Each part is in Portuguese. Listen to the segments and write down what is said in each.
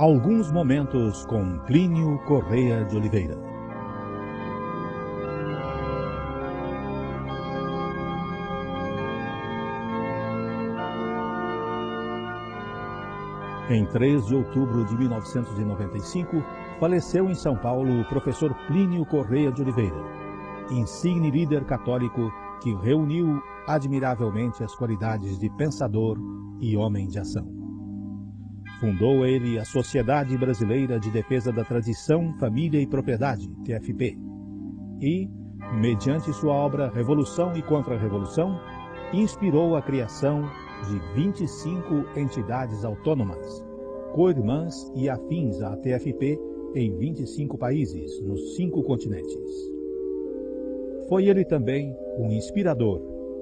Alguns momentos com Plínio Correia de Oliveira. Em 3 de outubro de 1995, faleceu em São Paulo o professor Plínio Correia de Oliveira, insigne líder católico que reuniu admiravelmente as qualidades de pensador e homem de ação. Fundou ele a Sociedade Brasileira de Defesa da Tradição, Família e Propriedade, TFP, e, mediante sua obra Revolução e Contra-Revolução, inspirou a criação de 25 entidades autônomas, co-irmãs e afins à TFP em 25 países, nos 5 continentes. Foi ele também um inspirador,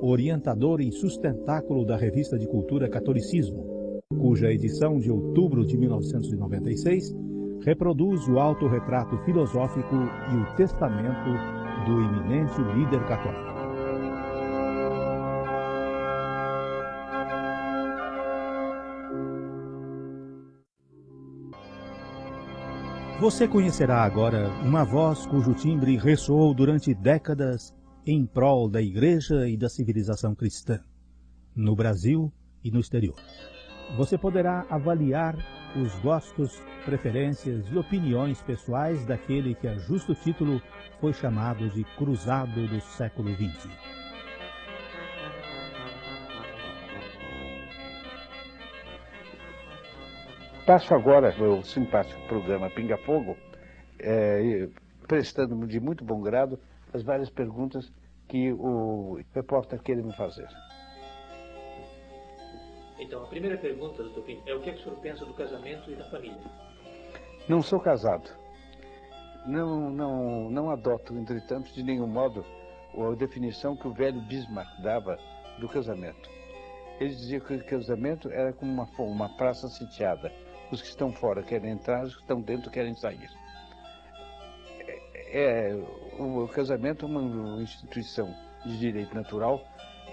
orientador e sustentáculo da Revista de Cultura Catolicismo, cuja edição de outubro de 1996 reproduz o autorretrato filosófico e o testamento do eminente líder católico. Você conhecerá agora uma voz cujo timbre ressoou durante décadas em prol da Igreja e da civilização cristã, no Brasil e no exterior. Você poderá avaliar os gostos, preferências e opiniões pessoais daquele que a justo título foi chamado de cruzado do século XX. Passo agora o simpático programa Pinga Fogo, prestando de muito bom grado as várias perguntas que o repórter queira me fazer. Então, a primeira pergunta, doutor Plínio, é o que é que o senhor pensa do casamento e da família? Não sou casado. Não adoto, entretanto, de nenhum modo a definição que o velho Bismarck dava do casamento. Ele dizia que o casamento era como uma praça sitiada. Os que estão fora querem entrar, os que estão dentro querem sair. O casamento é uma instituição de direito natural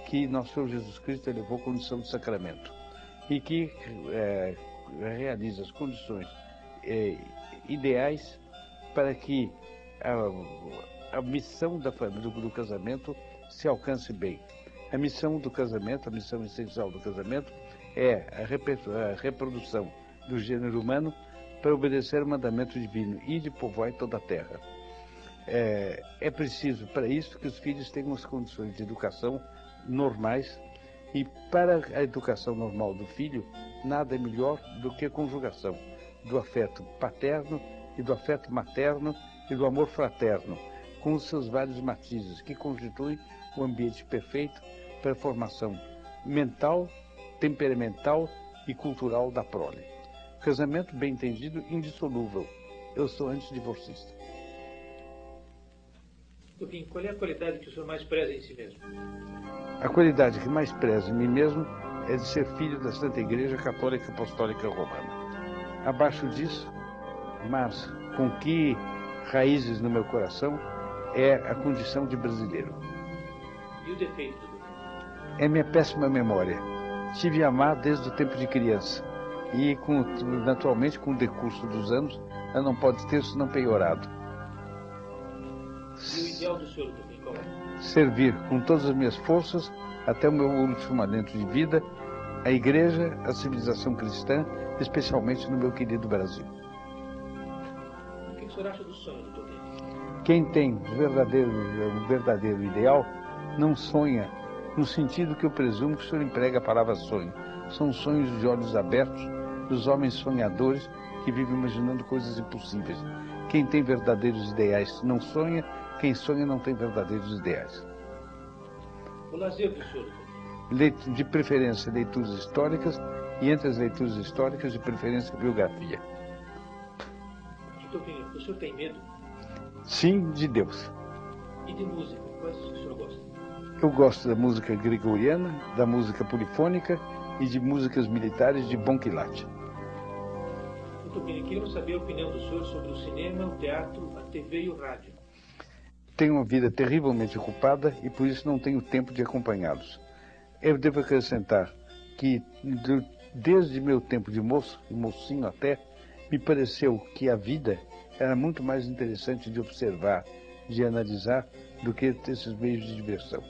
que nosso Senhor Jesus Cristo elevou à condição de sacramento e que realiza as condições ideais para que a missão do casamento se alcance bem. A missão do casamento, a missão essencial do casamento é a reprodução do gênero humano para obedecer ao mandamento divino e de povoar toda a terra. É preciso, para isso, que os filhos tenham as condições de educação normais, e para a educação normal do filho, nada é melhor do que a conjugação do afeto paterno e do afeto materno e do amor fraterno, com os seus vários matizes, que constituem o ambiente perfeito para a formação mental, temperamental e cultural da prole. Casamento bem entendido, indissolúvel. Eu sou antidivorcista. Doutor, qual é a qualidade que o senhor mais preza em si mesmo? A qualidade que mais prezo em mim mesmo é de ser filho da Santa Igreja Católica Apostólica Romana. Abaixo disso, mas com que raízes no meu coração, é a condição de brasileiro. E o defeito, doutor? É minha péssima memória. Tive a amar desde o tempo de criança e, naturalmente, com o decurso dos anos, ela não pode ter senão piorado. E o ideal do senhor, doutor, qual é? Servir com todas as minhas forças, até o meu último alento de vida, a Igreja, a civilização cristã, especialmente no meu querido Brasil. O que o senhor acha do sonho, doutor Plínio? Quem tem o verdadeiro ideal não sonha, no sentido que eu presumo que o senhor emprega a palavra sonho. São sonhos de olhos abertos dos homens sonhadores que vivem imaginando coisas impossíveis. Quem tem verdadeiros ideais não sonha, quem sonha não tem verdadeiros ideais. O lazer do senhor, doutor? De preferência, leituras históricas, e entre as leituras históricas, de preferência, biografia. Doutor Plínio, o senhor tem medo? Sim, de Deus. E de música? Quais que o senhor gosta? Eu gosto da música gregoriana, da música polifônica e de músicas militares de bom quilate. Doutor Plínio, queríamos saber a opinião do senhor sobre o cinema, o teatro, a TV e o rádio. Tenho uma vida terrivelmente ocupada e por isso não tenho tempo de acompanhá-los. Eu devo acrescentar que desde meu tempo de moço, mocinho até, me pareceu que a vida era muito mais interessante de observar, de analisar, do que esses meios de diversão.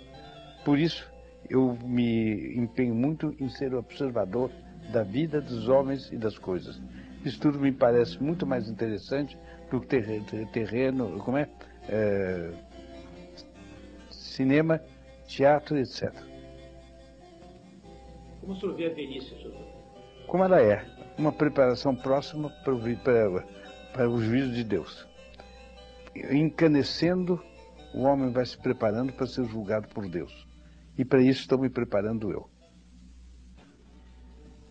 Por isso, eu me empenho muito em ser observador da vida dos homens e das coisas. Isso tudo me parece muito mais interessante do que cinema, teatro, etc. Como o senhor vê a velhice, senhor? Como ela é, uma preparação próxima para o juízo de Deus. Encanecendo, o homem vai se preparando para ser julgado por Deus. E para isso estou me preparando eu.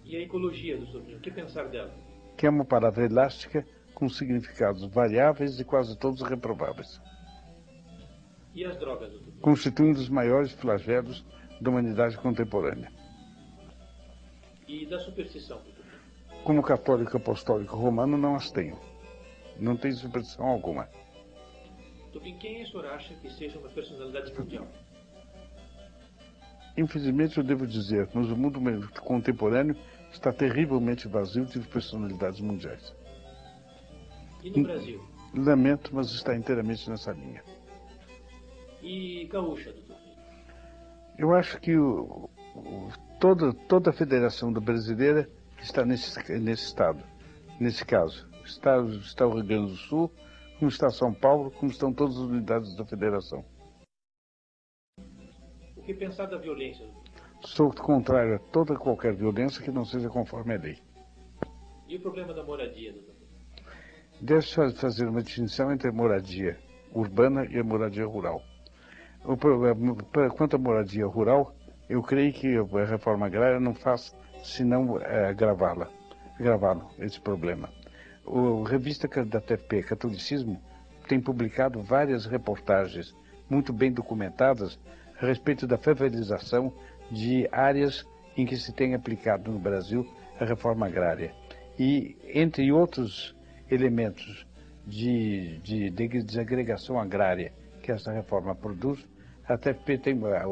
E a ecologia, doutor Plínio, o que pensar dela? Que é uma palavra elástica com significados variáveis e quase todos reprováveis. E as drogas, doutor Plínio? Constituem um dos maiores flagelos da humanidade contemporânea. E da superstição, doutor Plínio? Como católico apostólico romano, não as tenho. Não tenho superstição alguma. Doutor Plínio, quem o senhor acha que seja uma personalidade mundial? Infelizmente, eu devo dizer, no mundo contemporâneo está terrivelmente vazio de personalidades mundiais. E no Brasil? Lamento, mas está inteiramente nessa linha. E gaúcha, doutor Plínio? Eu acho que toda a federação brasileira está nesse estado. Nesse caso, está o Rio Grande do Sul, como está São Paulo, como estão todas as unidades da federação. O que pensar da violência, doutor? Sou contrário a toda qualquer violência que não seja conforme a lei. E o problema da moradia, doutor? Deve-se fazer uma distinção entre a moradia urbana e a moradia rural. Quanto à moradia rural, eu creio que a reforma agrária não faz senão agravá-lo, esse problema. A revista da TFP, Catolicismo, tem publicado várias reportagens muito bem documentadas a respeito da favelização de áreas em que se tem aplicado no Brasil a reforma agrária. E, entre outros elementos de desagregação agrária que essa reforma produz, a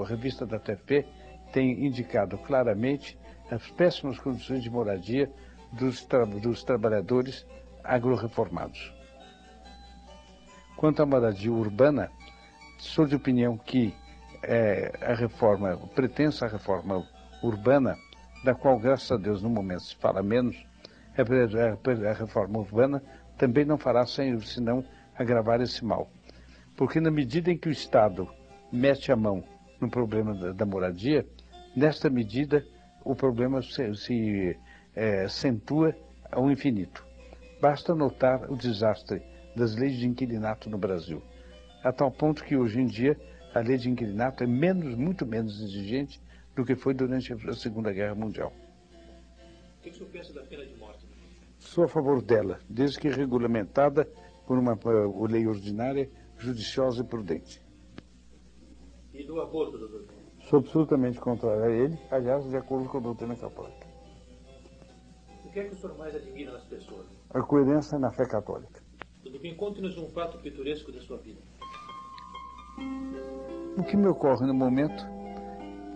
revista da TFP tem indicado claramente as péssimas condições de moradia dos trabalhadores agro-reformados. Quanto à moradia urbana, sou de opinião que a pretensa reforma urbana, da qual, graças a Deus, no momento se fala menos, a reforma urbana também não fará senão agravar esse mal. Porque na medida em que o Estado mete a mão no problema da moradia, nesta medida o problema se acentua ao infinito. Basta notar o desastre das leis de inquilinato no Brasil, a tal ponto que hoje em dia a lei de inquilinato é muito menos exigente do que foi durante a Segunda Guerra Mundial. O que o senhor pensa da pena de morte? Sou a favor dela, desde que regulamentada por uma lei ordinária, judiciosa e prudente. E do aborto, doutor? Sou absolutamente contrário a ele, aliás, de acordo com a doutrina católica. O que é que o senhor mais admira nas pessoas? A coerência na fé católica. Doutor Plínio, conte-nos um fato pitoresco da sua vida. O que me ocorre no momento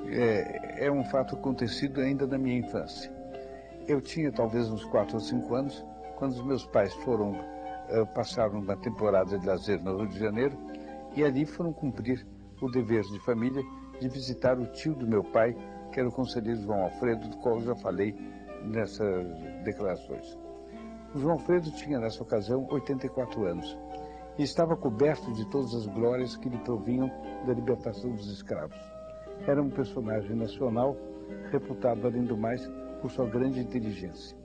é um fato acontecido ainda na minha infância. Eu tinha talvez uns 4 ou 5 anos, quando os meus pais passaram uma temporada de lazer no Rio de Janeiro e ali foram cumprir o dever de família de visitar o tio do meu pai, que era o conselheiro João Alfredo, do qual eu já falei nessas declarações. O João Alfredo tinha, nessa ocasião, 84 anos e estava coberto de todas as glórias que lhe provinham da libertação dos escravos. Era um personagem nacional, reputado, além do mais, por sua grande inteligência.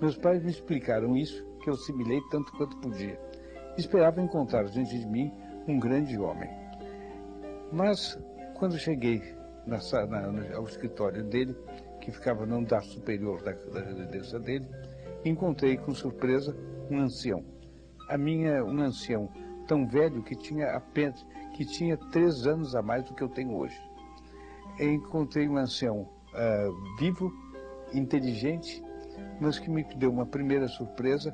Meus pais me explicaram isso, que eu assimilei tanto quanto podia. Esperava encontrar diante de mim um grande homem. Mas, quando cheguei ao escritório dele, que ficava no andar superior da residência dele, encontrei com surpresa um ancião. Um ancião tão velho que tinha 3 anos a mais do que eu tenho hoje. Encontrei um ancião vivo, inteligente, mas que me deu uma primeira surpresa,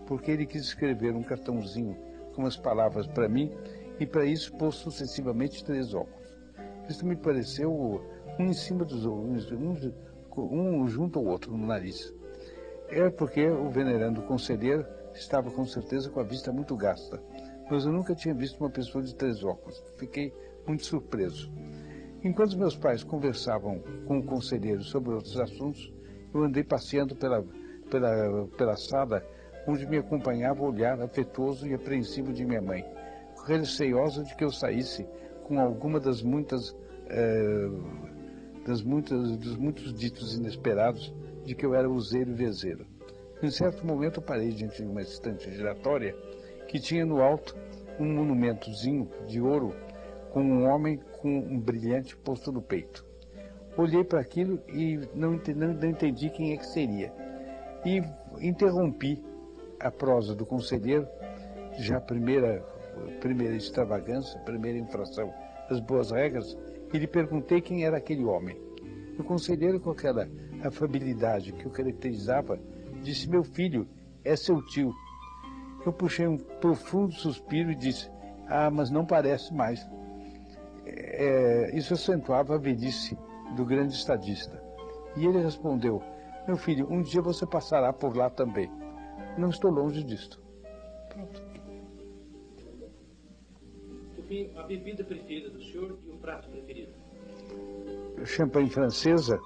porque ele quis escrever um cartãozinho com umas palavras para mim, e para isso pôs sucessivamente 3 óculos. Isso me pareceu um em cima dos outros, um junto ao outro no nariz. É porque o venerando conselheiro estava com certeza com a vista muito gasta, mas eu nunca tinha visto uma pessoa de 3 óculos. Fiquei muito surpreso. Enquanto meus pais conversavam com o conselheiro sobre outros assuntos, eu andei passeando pela sala, onde me acompanhava o olhar afetuoso e apreensivo de minha mãe, receiosa de que eu saísse com alguma dos muitos ditos inesperados de que eu era useiro e vezeiro. Em certo momento, eu parei diante de uma estante giratória que tinha no alto um monumentozinho de ouro com um homem com um brilhante posto no peito. Olhei para aquilo e não entendi quem é que seria. E interrompi a prosa do conselheiro, já primeira extravagância, primeira infração das boas regras, e lhe perguntei quem era aquele homem. O conselheiro, com aquela afabilidade que o caracterizava, disse: meu filho, é seu tio. Eu puxei um profundo suspiro e disse: ah, mas não parece mais. Isso acentuava a velhice do grande estadista. E ele respondeu: meu filho, um dia você passará por lá também. Não estou longe disto. Pronto. Enfim, a bebida preferida do senhor e o prato preferido? Champanhe francesa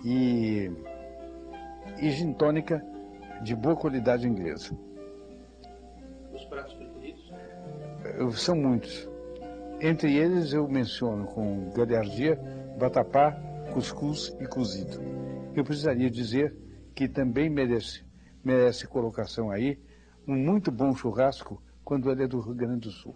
e gin tônica de boa qualidade inglesa. Os pratos preferidos? São muitos. Entre eles eu menciono com galhardia, vatapá, cuscuz e cozido. Eu precisaria dizer que também merece colocação aí um muito bom churrasco quando ele é do Rio Grande do Sul.